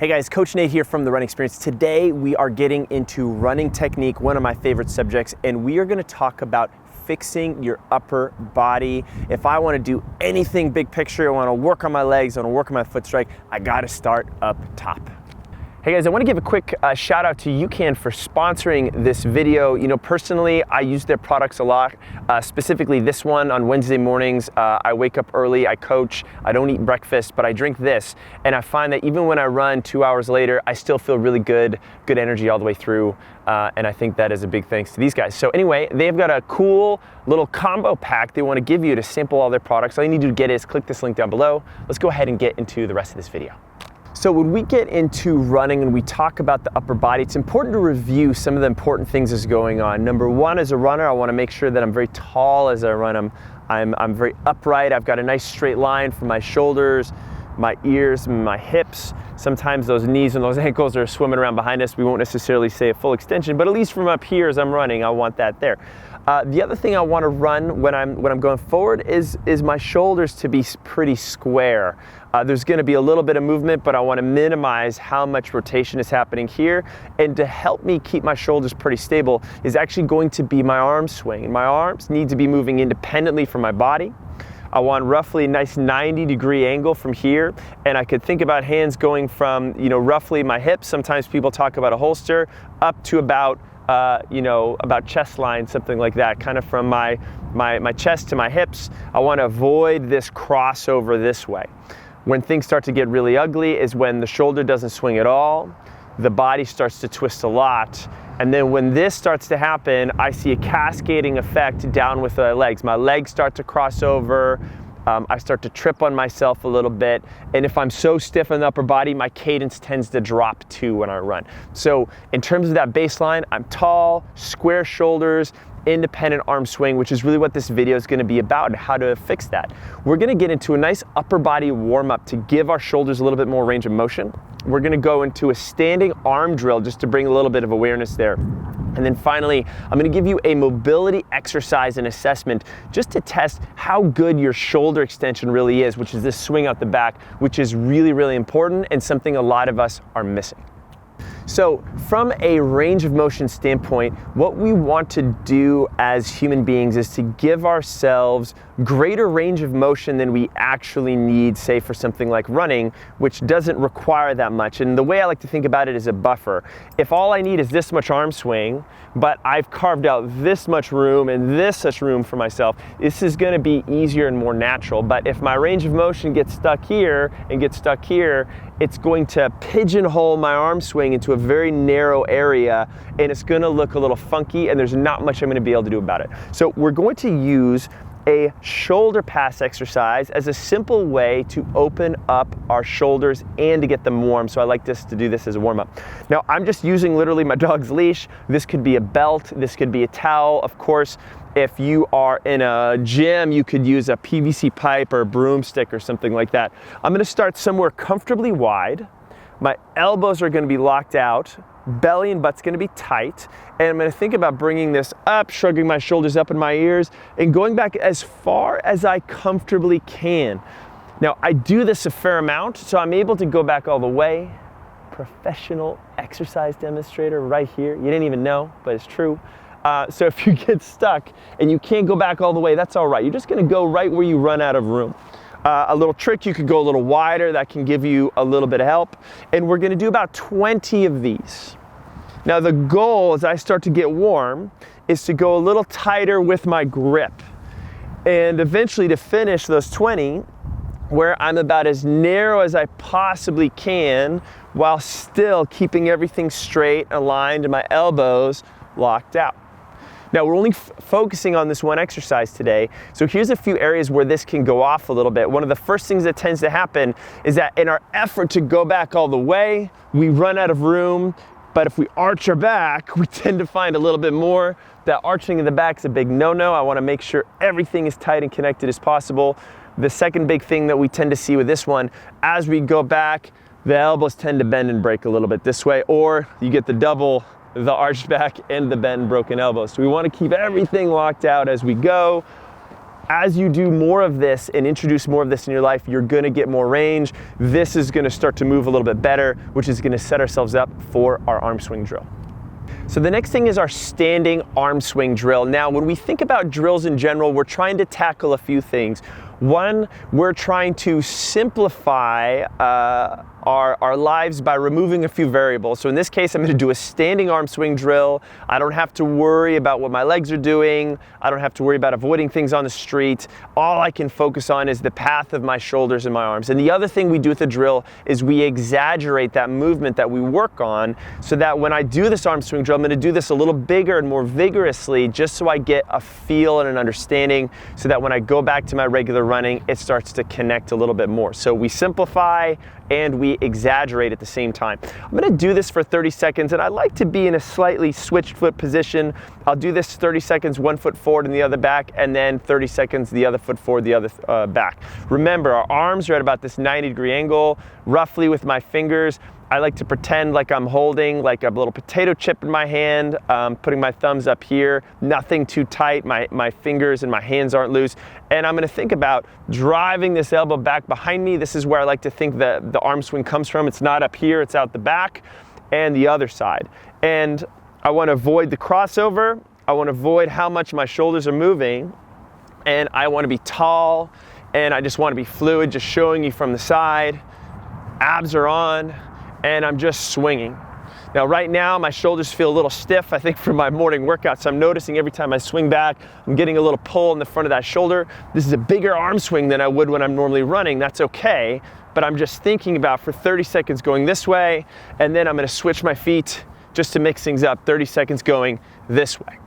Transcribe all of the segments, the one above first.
Hey guys, Coach Nate here from The Running Experience. Today we are getting into running technique, one of my favorite subjects, and we are going to talk about fixing your upper body. If I want to do anything big picture, I want to work on my legs, I want to work on my foot strike, I got to start up top. Hey guys, I want to give a quick shout out to UCAN for sponsoring this video. You know, personally, I use their products a lot, specifically this one on Wednesday mornings. I wake up early, I coach, I don't eat breakfast, but I drink this. And I find that even when I run 2 hours later, I still feel really good energy all the way through. And I think that is a big thanks to these guys. So anyway, they've got a cool little combo pack they want to give you to sample all their products. All you need to get is click this link down below. Let's go ahead and get into the rest of this video. So when we get into running and we talk about the upper body, it's important to review some of the important things that's going on. Number one, as a runner, I want to make sure that I'm very tall as I run. I'm very upright. I've got a nice straight line from my shoulders, my ears, my hips. Sometimes those knees and those ankles are swimming around behind us. We won't necessarily say a full extension, but at least from up here as I'm running, I want that there. The other thing I want to run when I'm going forward is my shoulders to be pretty square. There's going to be a little bit of movement, but I want to minimize how much rotation is happening here. And to help me keep my shoulders pretty stable is actually going to be my arm swing. And my arms need to be moving independently from my body. I want roughly a nice 90-degree angle from here, and I could think about hands going from, roughly my hips. Sometimes people talk about a holster up to about chest line, something like that, kind of from my chest to my hips. I want to avoid this crossover this way. When things start to get really ugly is when the shoulder doesn't swing at all, the body starts to twist a lot, and then when this starts to happen, I see a cascading effect down with the legs. My legs start to cross over, I start to trip on myself a little bit, and if I'm so stiff in the upper body, my cadence tends to drop too when I run. So in terms of that baseline, I'm tall, square shoulders, independent arm swing, which is really what this video is going to be about and how to fix that. We're going to get into a nice upper body warm-up to give our shoulders a little bit more range of motion. We're going to go into a standing arm drill just to bring a little bit of awareness there. And then finally, I'm going to give you a mobility exercise and assessment just to test how good your shoulder extension really is, which is this swing out the back, which is really, really important and something a lot of us are missing. So from a range of motion standpoint, what we want to do as human beings is to give ourselves greater range of motion than we actually need, say for something like running, which doesn't require that much. And the way I like to think about it is a buffer. If all I need is this much arm swing, but I've carved out this much room and this such room for myself, this is going to be easier and more natural. But if my range of motion gets stuck here and gets stuck here, it's going to pigeonhole my arm swing into a very narrow area, and it's going to look a little funky, and there's not much I'm going to be able to do about it. So we're going to use a shoulder pass exercise as a simple way to open up our shoulders and to get them warm. So I like to do this as a warm-up. Now I'm just using literally my dog's leash. This could be a belt, this could be a towel. Of course, if you are in a gym, you could use a PVC pipe or a broomstick or something like that. I'm gonna start somewhere comfortably wide. My elbows are gonna be locked out. Belly and butt's gonna be tight, and I'm gonna think about bringing this up, shrugging my shoulders up in my ears, and going back as far as I comfortably can. Now, I do this a fair amount, so I'm able to go back all the way. Professional exercise demonstrator right here. You didn't even know, but it's true. So if you get stuck and you can't go back all the way, that's all right. You're just gonna go right where you run out of room. A little trick, you could go a little wider. That can give you a little bit of help. And we're gonna do about 20 of these. Now the goal as I start to get warm is to go a little tighter with my grip. And eventually to finish those 20 where I'm about as narrow as I possibly can while still keeping everything straight, aligned, and my elbows locked out. Now we're only focusing on this one exercise today, so here's a few areas where this can go off a little bit. One of the first things that tends to happen is that in our effort to go back all the way, we run out of room, but if we arch our back, we tend to find a little bit more. That arching of the back is a big no-no. I want to make sure everything is tight and connected as possible. The second big thing that we tend to see with this one, as we go back, the elbows tend to bend and break a little bit this way, or you get the arched back and the bent and broken elbows. So we want to keep everything locked out as we go. As you do more of this and introduce more of this in your life, you're gonna get more range. This is gonna start to move a little bit better, which is gonna set ourselves up for our arm swing drill. So the next thing is our standing arm swing drill. Now, when we think about drills in general, we're trying to tackle a few things. One, we're trying to simplify our lives by removing a few variables. So in this case, I'm gonna do a standing arm swing drill. I don't have to worry about what my legs are doing. I don't have to worry about avoiding things on the street. All I can focus on is the path of my shoulders and my arms. And the other thing we do with the drill is we exaggerate that movement that we work on, so that when I do this arm swing drill, I'm gonna do this a little bigger and more vigorously, just so I get a feel and an understanding, so that when I go back to my regular running, it starts to connect a little bit more. So we simplify and we exaggerate at the same time. I'm gonna do this for 30 seconds, and I like to be in a slightly switched foot position. I'll do this 30 seconds, one foot forward and the other back, and then 30 seconds, the other foot forward, the other back. Remember, our arms are at about this 90-degree angle, roughly with my fingers. I like to pretend like I'm holding like a little potato chip in my hand, putting my thumbs up here, nothing too tight, my fingers and my hands aren't loose. And I'm gonna think about driving this elbow back behind me. This is where I like to think that the arm swing comes from. It's not up here, it's out the back, and the other side. And I wanna avoid the crossover. I wanna avoid how much my shoulders are moving. And I wanna be tall, and I just wanna be fluid, just showing you from the side. Abs are on, and I'm just swinging. Now right now my shoulders feel a little stiff, I think from my morning workout, so I'm noticing every time I swing back, I'm getting a little pull in the front of that shoulder. This is a bigger arm swing than I would when I'm normally running. That's okay, but I'm just thinking about for 30 seconds going this way, and then I'm gonna switch my feet just to mix things up, 30 seconds going this way.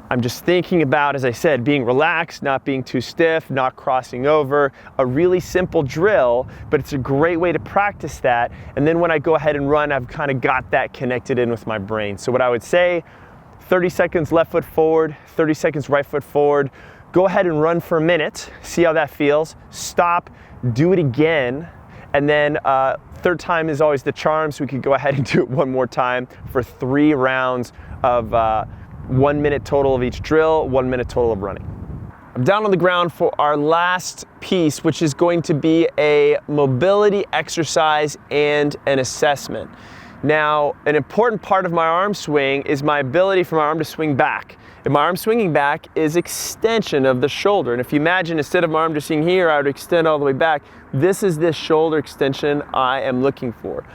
I'm just thinking about, as I said, being relaxed, not being too stiff, not crossing over. A really simple drill, but it's a great way to practice that. And then when I go ahead and run, I've kind of got that connected in with my brain. So what I would say, 30 seconds left foot forward, 30 seconds right foot forward. Go ahead and run for a minute, see how that feels. Stop, do it again. And then third time is always the charm, so we could go ahead and do it one more time for 3 rounds of 1 minute total of each drill, 1 minute total of running. I'm down on the ground for our last piece, which is going to be a mobility exercise and an assessment. Now, an important part of my arm swing is my ability for my arm to swing back. And my arm swinging back is extension of the shoulder. And if you imagine, instead of my arm just being here, I would extend all the way back. This is this shoulder extension I am looking for.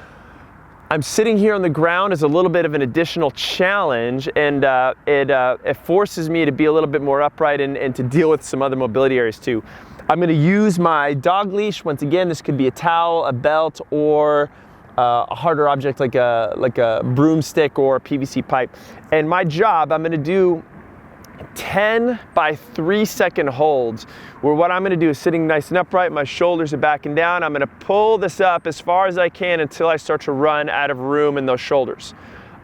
I'm sitting here on the ground as a little bit of an additional challenge, and it forces me to be a little bit more upright and to deal with some other mobility areas too. I'm gonna use my dog leash. Once again, this could be a towel, a belt, or a harder object like a broomstick or a PVC pipe. And my job, I'm gonna do 10 by 3 second holds, where what I'm gonna do is sitting nice and upright, my shoulders are backing down, I'm gonna pull this up as far as I can until I start to run out of room in those shoulders.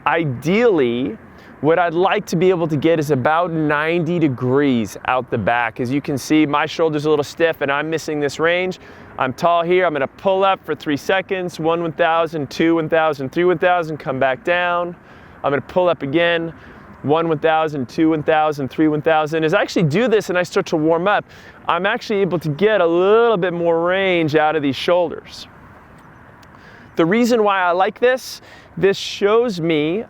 Ideally, what I'd like to be able to get is about 90 degrees out the back. As you can see, my shoulder's a little stiff and I'm missing this range. I'm tall here, I'm gonna pull up for 3 seconds, 1 1000, 2 1000, 3 1000, come back down. I'm gonna pull up again, 1 1000, 2 1000, 3 1000. As I actually do this and I start to warm up, I'm actually able to get a little bit more range out of these shoulders. The reason why I like this shows me,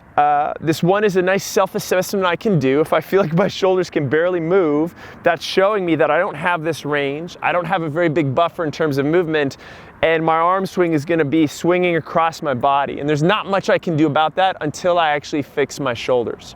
this one is a nice self-assessment I can do. If I feel like my shoulders can barely move, that's showing me that I don't have this range. I don't have a very big buffer in terms of movement, and my arm swing is gonna be swinging across my body. And there's not much I can do about that until I actually fix my shoulders.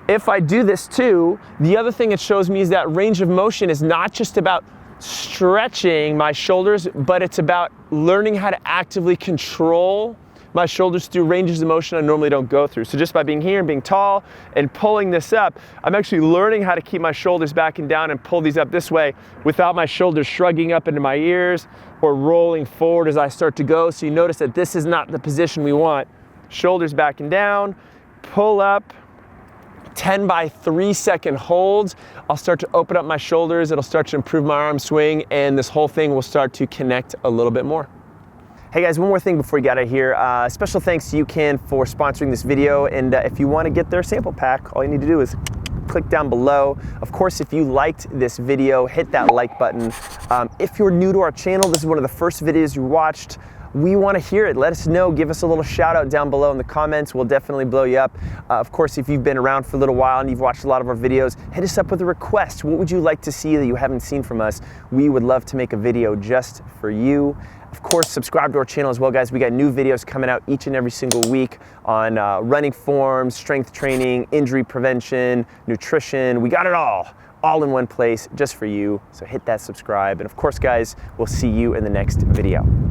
If I do this too, the other thing it shows me is that range of motion is not just about stretching my shoulders, but it's about learning how to actively control my shoulders through ranges of motion I normally don't go through. So just by being here and being tall and pulling this up, I'm actually learning how to keep my shoulders back and down and pull these up this way without my shoulders shrugging up into my ears or rolling forward as I start to go. So you notice that this is not the position we want. Shoulders back and down, pull up, 10 by 3 second holds. I'll start to open up my shoulders, it'll start to improve my arm swing, and this whole thing will start to connect a little bit more. Hey guys, one more thing before you get out of here. Special thanks to UCAN for sponsoring this video, and if you want to get their sample pack, all you need to do is click down below. Of course, if you liked this video, hit that like button. If you're new to our channel, this is one of the first videos you watched, we want to hear it. Let us know. Give us a little shout out down below in the comments. We'll definitely blow you up. Of course, if you've been around for a little while and you've watched a lot of our videos, hit us up with a request. What would you like to see that you haven't seen from us? We would love to make a video just for you. Of course, subscribe to our channel as well, guys. We got new videos coming out each and every single week on running forms, strength training, injury prevention, nutrition. We got it all in one place just for you. So hit that subscribe. And of course, guys, we'll see you in the next video.